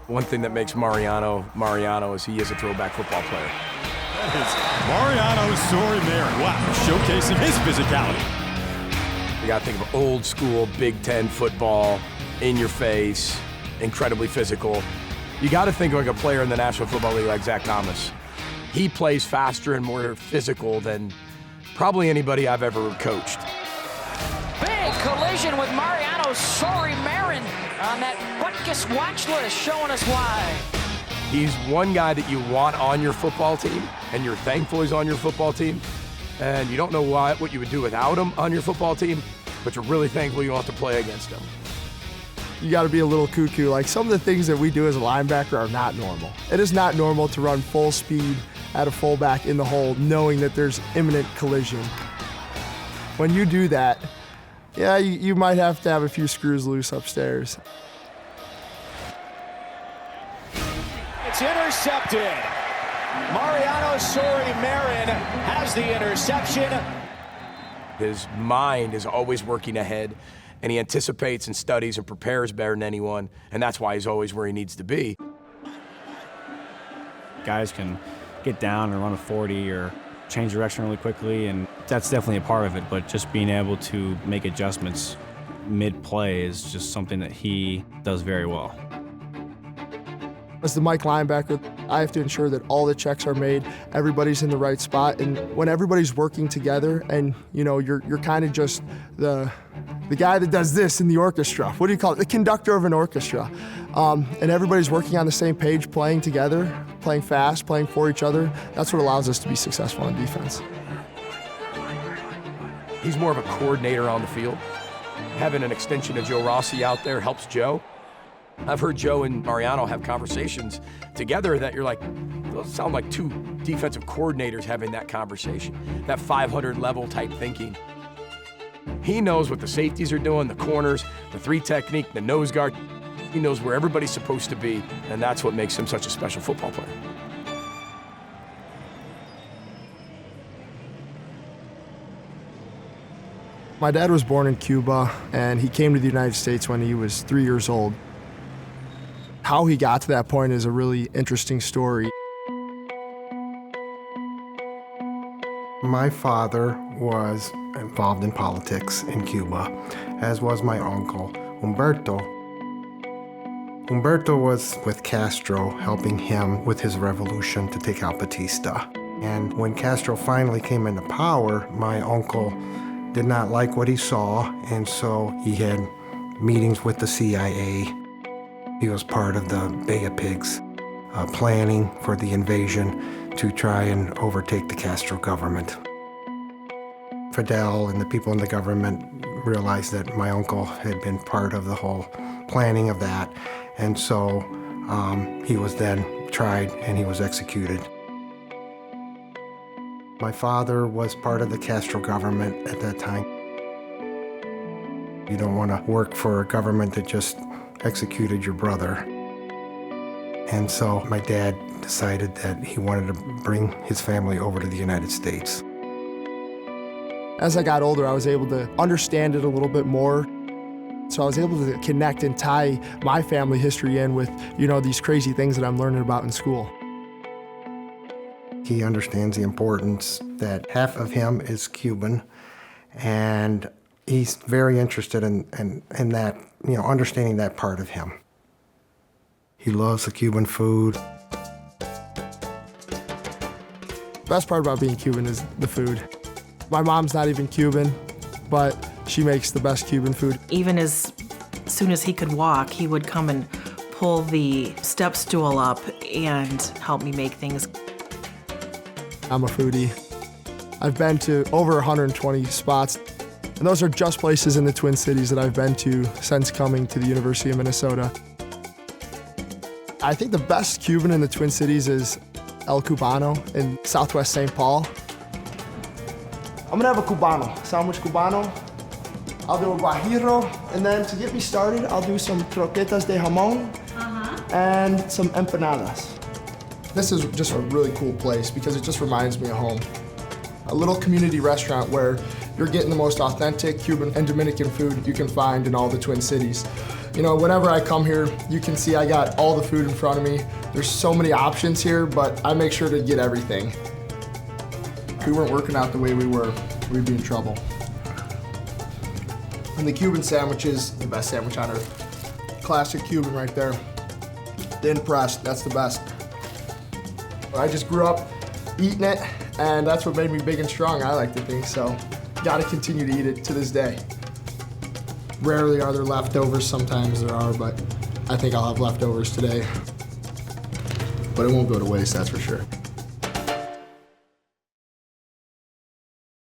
One thing that makes Mariano is he is a throwback football player. That is Mariano Sori-Marin. Wow, showcasing his physicality. You got to think of old school Big Ten football, in your face, incredibly physical. You got to think like a player in the National Football League like Zach Thomas. He plays faster and more physical than probably anybody I've ever coached. Big collision with Mariano Sori-Marin on that Butkus watch list, showing us why. He's one guy that you want on your football team, and you're thankful he's on your football team, and you don't know what you would do without him on your football team, but you're really thankful you don't have to play against him. You got to be a little cuckoo. Like, some of the things that we do as a linebacker are not normal. It is not normal to run full speed at a fullback in the hole knowing that there's imminent collision. When you do that, yeah, you might have to have a few screws loose upstairs. It's intercepted. Mariano Sori-Marin has the interception. His mind is always working ahead, and he anticipates and studies and prepares better than anyone, and that's why he's always where he needs to be. Guys can get down and run a 40 or change direction really quickly, and that's definitely a part of it, but just being able to make adjustments mid-play is just something that he does very well. As the Mike linebacker, I have to ensure that all the checks are made, everybody's in the right spot, and when everybody's working together and you're kind of just the guy that does this in the orchestra. What do you call it? The conductor of an orchestra. And everybody's working on the same page, playing together, playing fast, playing for each other. That's what allows us to be successful in defense. He's more of a coordinator on the field. Having an extension of Joe Rossi out there helps Joe. I've heard Joe and Mariano have conversations together that you're like, those sound like two defensive coordinators having that conversation, that 500 level type thinking. He knows what the safeties are doing, the corners, the three technique, the nose guard. He knows where everybody's supposed to be, and that's what makes him such a special football player. My dad was born in Cuba, and he came to the United States when he was 3 years old. How he got to that point is a really interesting story. My father was involved in politics in Cuba, as was my uncle, Humberto. Humberto was with Castro, helping him with his revolution to take out Batista. And when Castro finally came into power, my uncle did not like what he saw, and so he had meetings with the CIA. He was part of the Bay of Pigs planning for the invasion to try and overtake the Castro government. Fidel and the people in the government realized that my uncle had been part of the whole planning of that, and so he was then tried and he was executed. My father was part of the Castro government at that time. You don't want to work for a government that just executed your brother. And so my dad decided that he wanted to bring his family over to the United States. As I got older, I was able to understand it a little bit more. So I was able to connect and tie my family history in with, these crazy things that I'm learning about in school. He understands the importance that half of him is Cuban, and he's very interested in that, understanding that part of him. He loves the Cuban food. The best part about being Cuban is the food. My mom's not even Cuban, but she makes the best Cuban food. Even as soon as he could walk, he would come and pull the step stool up and help me make things. I'm a foodie. I've been to over 120 spots, and those are just places in the Twin Cities that I've been to since coming to the University of Minnesota. I think the best Cuban in the Twin Cities is El Cubano in Southwest St. Paul. I'm gonna have a Cubano, sandwich Cubano. I'll do a guajiro, and then to get me started, I'll do some croquetas de jamón and some empanadas. This is just a really cool place because it just reminds me of home. A little community restaurant where you're getting the most authentic Cuban and Dominican food you can find in all the Twin Cities. You know, whenever I come here, you can see I got all the food in front of me. There's so many options here, but I make sure to get everything. If we weren't working out the way we were, we'd be in trouble. And the Cuban sandwich is the best sandwich on earth. Classic Cuban right there. Thin pressed, that's the best. I just grew up eating it, and that's what made me big and strong, I like to think, so gotta continue to eat it to this day. Rarely are there leftovers, sometimes there are, but I think I'll have leftovers today. But it won't go to waste, that's for sure.